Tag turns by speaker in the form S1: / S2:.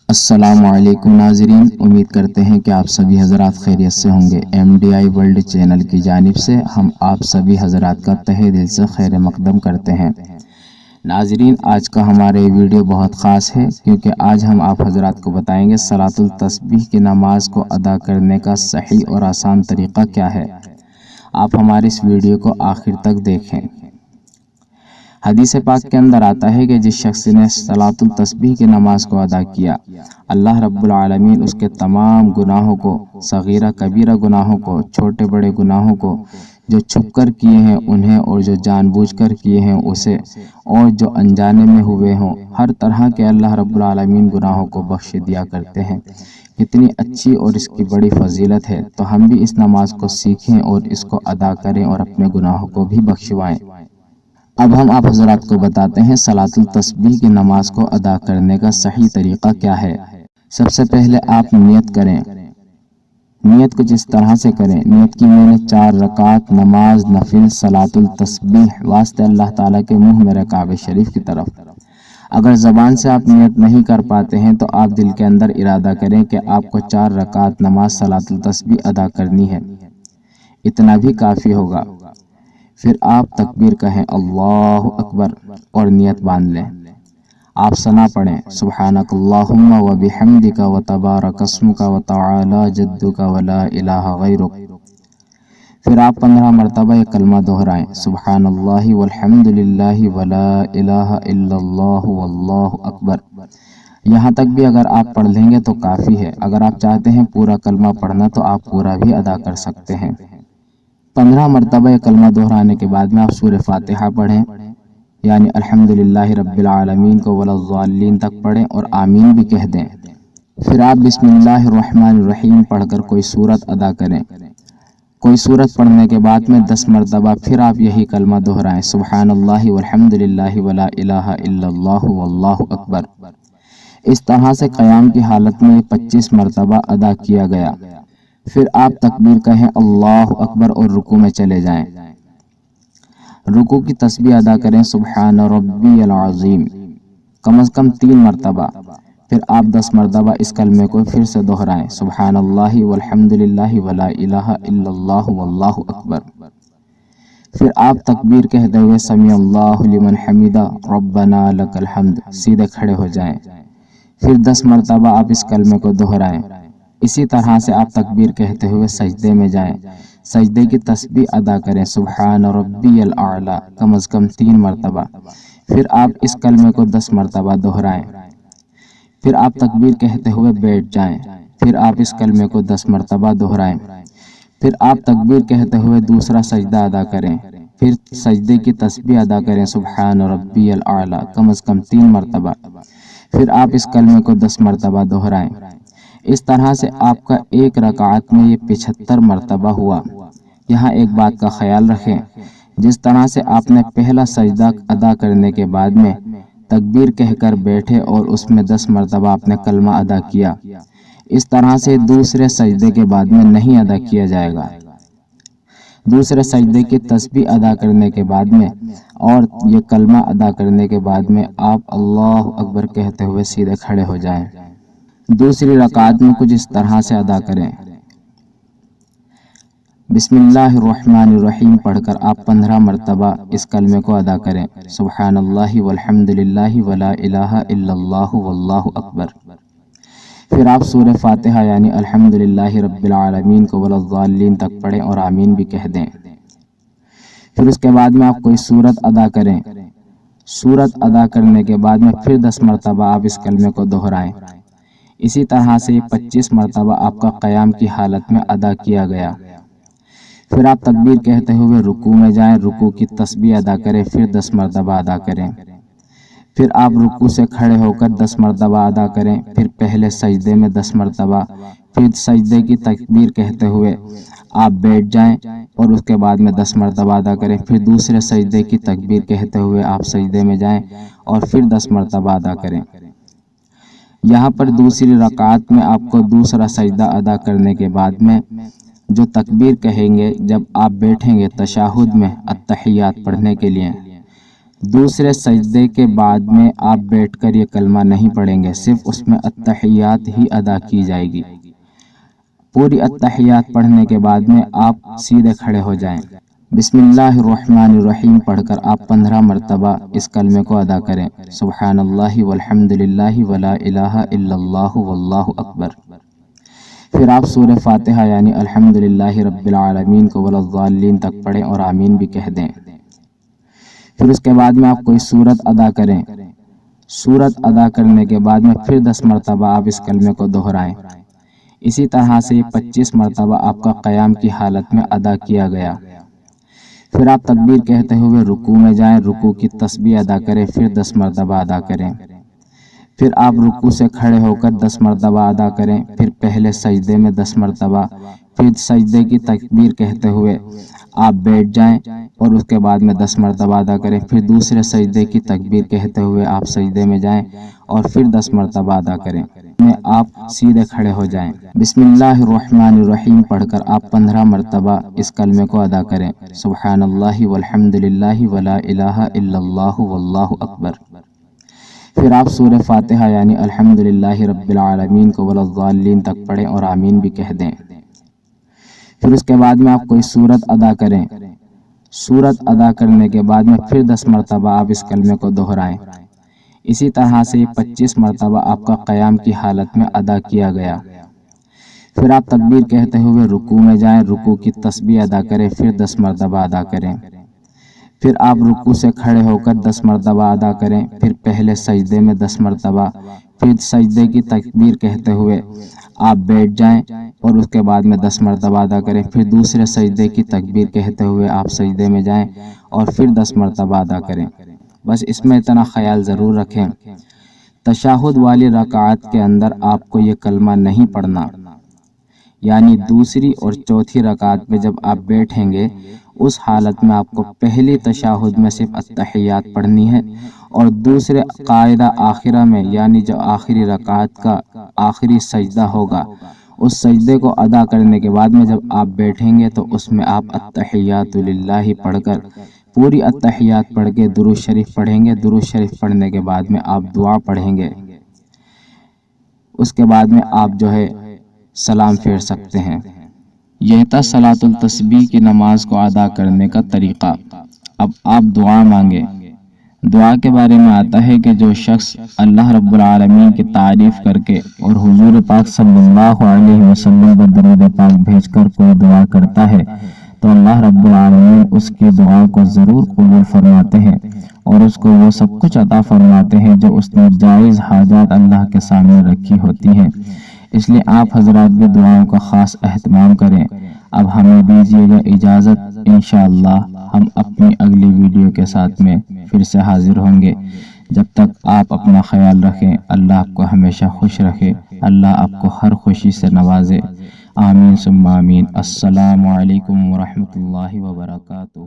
S1: السلام علیکم ناظرین، امید کرتے ہیں کہ آپ سبھی حضرات خیریت سے ہوں گے۔ MDI ورلڈ چینل کی جانب سے ہم آپ سبھی حضرات کا تہہ دل سے خیر مقدم کرتے ہیں۔ ناظرین، آج کا ہمارا یہ ویڈیو بہت خاص ہے کیونکہ آج ہم آپ حضرات کو بتائیں گے صلاۃ التسبیح کی نماز کو ادا کرنے کا صحیح اور آسان طریقہ کیا ہے۔ آپ ہمارے اس ویڈیو کو آخر تک دیکھیں۔ حدیث پاک کے اندر آتا ہے کہ جس شخص نے صلاۃ التسبیح کی نماز کو ادا کیا، اللہ رب العالمین اس کے تمام گناہوں کو، صغیرہ کبیرہ گناہوں کو، چھوٹے بڑے گناہوں کو، جو چھپ کر کیے ہیں انہیں اور جو جان بوجھ کر کیے ہیں اسے، اور جو انجانے میں ہوئے ہوں، ہر طرح کے اللہ رب العالمین گناہوں کو بخش دیا کرتے ہیں۔ کتنی اچھی اور اس کی بڑی فضیلت ہے، تو ہم بھی اس نماز کو سیکھیں اور اس کو ادا کریں اور اپنے گناہوں کو بھی بخشوائیں۔ اب ہم آپ حضرات کو بتاتے ہیں صلاۃ التسبیح کی نماز کو ادا کرنے کا صحیح طریقہ کیا ہے۔ سب سے پہلے آپ نیت کریں۔ نیت کچھ اس طرح سے کریں، نیت کی میں نے 4 رکعات نماز نفل صلاۃ التسبیح واسطے اللہ تعالیٰ کے منہ میرے کعبہ شریف کی طرف۔ اگر زبان سے آپ نیت نہیں کر پاتے ہیں تو آپ دل کے اندر ارادہ کریں کہ آپ کو 4 رکعات نماز صلاۃ التسبیح ادا کرنی ہے، اتنا بھی کافی ہوگا۔ پھر آپ تکبیر کہیں اللہ اکبر اور نیت باندھ لیں۔ آپ ثنا پڑھیں، سبحانک اللہم و بحمدک و تبارک اسمک و تعالی جدک و لا الہ غیرک۔ پھر آپ 15 مرتبہ یہ کلمہ دہرائیں، سبحان اللہ والحمد للہ ولا الہ الا اللہ واللہ اکبر۔ یہاں تک بھی اگر آپ پڑھ لیں گے تو کافی ہے۔ اگر آپ چاہتے ہیں پورا کلمہ پڑھنا تو آپ پورا بھی ادا کر سکتے ہیں۔ 15 مرتبہ یہ کلمہ دہرانے کے بعد میں آپ سورہ فاتحہ پڑھیں، یعنی الحمدللہ رب العالمین کو ولا الضالین تک پڑھیں اور آمین بھی کہہ دیں۔ پھر آپ بسم اللہ الرحمن الرحیم پڑھ کر کوئی سورت ادا کریں۔ کوئی سورت پڑھنے کے بعد میں 10 مرتبہ پھر آپ یہی کلمہ دہرائیں، سبحان اللہ والحمدللہ ولا الہ الا اللہ واللہ اکبر۔ اس طرح سے قیام کی حالت میں 25 مرتبہ ادا کیا گیا۔ پھر آپ تکبیر کہیں اللہ اکبر اور رکوع میں چلے جائیں۔ رکوع کی تسبیح ادا کریں، سبحان ربی العظیم، کم از کم 3 مرتبہ۔ پھر آپ 10 مرتبہ اس کلمے کو پھر سے دہرائیں، سبحان اللہ والحمدللہ ولا الہ الا اللہ واللہ اکبر۔ پھر آپ تکبیر کہتے ہوئے سمیع اللہ لمن حمدہ ربنا لک الحمد سیدھے کھڑے ہو جائیں۔ پھر 10 مرتبہ آپ اس کلمے کو دہرائیں۔ اسی طرح سے آپ تکبیر کہتے ہوئے سجدے میں جائیں، سجدے کی تسبیح ادا کریں، سبحان ربی الاعلی، کم از کم 3 مرتبہ۔ پھر آپ اس کلمے کو 10 مرتبہ دہرائیں۔ پھر آپ تکبیر کہتے ہوئے بیٹھ جائیں۔ پھر آپ اس کلمے کو 10 مرتبہ دہرائیں۔ پھر آپ تکبیر کہتے ہوئے دوسرا سجدہ ادا کریں۔ پھر سجدے کی تسبیح ادا کریں، سبحان ربی الاعلی، کم از کم 3 مرتبہ۔ پھر آپ اس کلمے کو 10 مرتبہ دہرائیں۔ اس طرح سے آپ کا ایک رکعت میں یہ 75 مرتبہ ہوا۔ یہاں ایک بات کا خیال رکھیں، جس طرح سے آپ نے پہلا سجدہ ادا کرنے کے بعد میں تکبیر کہہ کر بیٹھے اور اس میں 10 مرتبہ آپ نے کلمہ ادا کیا، اس طرح سے دوسرے سجدے کے بعد میں نہیں ادا کیا جائے گا۔ دوسرے سجدے کی تسبیح ادا کرنے کے بعد میں اور یہ کلمہ ادا کرنے کے بعد میں آپ اللہ اکبر کہتے ہوئے سیدھے کھڑے ہو جائیں۔ دوسری رکعت میں کچھ اس طرح سے ادا کریں، بسم اللہ الرحمن الرحیم پڑھ کر آپ 15 مرتبہ اس کلمے کو ادا کریں، سبحان اللہ والحمدللہ ولا الہ الا اللہ واللہ اکبر۔ پھر آپ سورہ فاتحہ یعنی الحمدللہ رب العالمین کو ولا الضالین تک پڑھیں اور آمین بھی کہہ دیں۔ پھر اس کے بعد میں آپ کوئی سورت ادا کریں۔ سورت ادا کرنے کے بعد میں پھر 10 مرتبہ آپ اس کلمے کو دہرائیں۔ اسی طرح سے 25 مرتبہ آپ کا قیام کی حالت میں ادا کیا گیا۔ پھر آپ تکبیر کہتے ہوئے رکوع میں جائیں، رکوع کی تسبیح ادا کریں، پھر 10 مرتبہ ادا کریں۔ پھر آپ رکوع سے کھڑے ہو کر 10 مرتبہ ادا کریں، پھر پہلے سجدے میں 10 مرتبہ، پھر سجدے کی تکبیر کہتے ہوئے آپ بیٹھ جائیں اور اس کے بعد میں 10 مرتبہ ادا کریں، پھر دوسرے سجدے کی تکبیر کہتے ہوئے آپ سجدے میں جائیں اور پھر 10 مرتبہ ادا کریں۔ یہاں پر دوسری رکعت میں آپ کو دوسرا سجدہ ادا کرنے کے بعد میں جو تکبیر کہیں گے جب آپ بیٹھیں گے تشہد میں التحیات پڑھنے کے لیے، دوسرے سجدے کے بعد میں آپ بیٹھ کر یہ کلمہ نہیں پڑھیں گے، صرف اس میں التحیات ہی ادا کی جائے گی۔ پوری التحیات پڑھنے کے بعد میں آپ سیدھے کھڑے ہو جائیں۔ بسم اللہ الرحمن الرحیم پڑھ کر آپ 15 مرتبہ اس کلمے کو ادا کریں، سبحان اللہ والحمد للہ ولا الہ الا اللہ واللہ اکبر۔ پھر آپ سورہ فاتحہ یعنی الحمدللہ رب العالمین کو ولا الضالین تک پڑھیں اور آمین بھی کہہ دیں۔ پھر اس کے بعد میں آپ کوئی سورت ادا کریں۔ سورت ادا کرنے کے بعد میں پھر 10 مرتبہ آپ اس کلمے کو دہرائیں۔ اسی طرح سے 25 مرتبہ آپ کا قیام کی حالت میں ادا کیا گیا۔ پھر آپ تکبیر کہتے ہوئے رکوع میں جائیں، رکوع کی تسبیح ادا کریں، پھر 10 مرتبہ ادا کریں۔ پھر آپ رکوع سے کھڑے ہو کر 10 مرتبہ ادا کریں، پھر پہلے سجدے میں 10 مرتبہ، پھر سجدے کی تکبیر کہتے ہوئے آپ بیٹھ جائیں اور اس کے بعد میں 10 مرتبہ ادا کریں، پھر دوسرے سجدے کی تکبیر کہتے ہوئے آپ سجدے میں جائیں اور پھر 10 مرتبہ ادا کریں، میں آپ سیدھے کھڑے ہو جائیں۔ بسم اللہ الرحمن الرحیم پڑھ کر آپ 15 مرتبہ اس کلمے کو ادا کریں، سبحان اللہ والحمد للہ ولا الہ الا اللہ واللہ اکبر۔ پھر آپ سورہ فاتحہ یعنی الحمدللہ رب العالمین کو ولا الضالین تک پڑھیں اور آمین بھی کہہ دیں۔ پھر اس کے بعد میں آپ کوئی سورت ادا کریں۔ سورت ادا کرنے کے بعد میں پھر 10 مرتبہ آپ اس کلمے کو دہرائیں۔ اسی طرح سے 25 مرتبہ آپ کا قیام کی حالت میں ادا کیا گیا۔ پھر آپ تکبیر کہتے ہوئے رکوع میں جائیں، رکوع کی تسبیح ادا کریں، پھر 10 مرتبہ ادا کریں۔ پھر آپ رکوع سے کھڑے ہو کر 10 مرتبہ ادا کریں، پھر پہلے سجدے میں 10 مرتبہ، پھر سجدے کی تکبیر کہتے ہوئے آپ بیٹھ جائیں اور اس کے بعد میں 10 مرتبہ ادا کریں، پھر دوسرے سجدے کی تکبیر کہتے ہوئے آپ سجدے میں جائیں اور پھر 10 مرتبہ ادا کریں۔ بس اس میں اتنا خیال ضرور رکھیں، تشہد والی رکعت کے اندر آپ کو یہ کلمہ نہیں پڑھنا، یعنی دوسری اور چوتھی رکعت میں جب آپ بیٹھیں گے اس حالت میں آپ کو پہلی تشہد میں صرف التحیات پڑھنی ہے، اور دوسرے قاعدہ آخرہ میں یعنی جو آخری رکعت کا آخری سجدہ ہوگا اس سجدے کو ادا کرنے کے بعد میں جب آپ بیٹھیں گے تو اس میں آپ التحیات للہ پڑھ کر پوری التحیات پڑھ کے درود شریف پڑھیں گے۔ درود شریف پڑھنے کے بعد میں آپ دعا پڑھیں گے، اس کے بعد میں آپ جو ہے سلام پھیر سکتے ہیں۔ یہ تھا صلاۃ التسبیح کی نماز کو ادا کرنے کا طریقہ۔ اب آپ دعا مانگیں۔ دعا کے بارے میں آتا ہے کہ جو شخص اللہ رب العالمین کی تعریف کر کے اور حضور پاک صلی اللہ علیہ وسلم پر درود پاک بھیج کر کوئی دعا کرتا ہے تو اللہ رب العالمین اس کی دعا کو ضرور قبول فرماتے ہیں اور اس کو وہ سب کچھ عطا فرماتے ہیں جو اس نے جائز حاجات اللہ کے سامنے رکھی ہوتی ہیں۔ اس لیے آپ حضرات بھی دعاؤں کا خاص اہتمام کریں۔ اب ہمیں دیجیے گا اجازت، انشاءاللہ ہم اپنی اگلی ویڈیو کے ساتھ میں پھر سے حاضر ہوں گے۔ جب تک آپ اپنا خیال رکھیں، اللہ آپ کو ہمیشہ خوش رکھے، اللہ آپ کو ہر خوشی سے نوازے، آمین ثم آمین۔ السلام علیکم ورحمۃ اللہ وبرکاتہ۔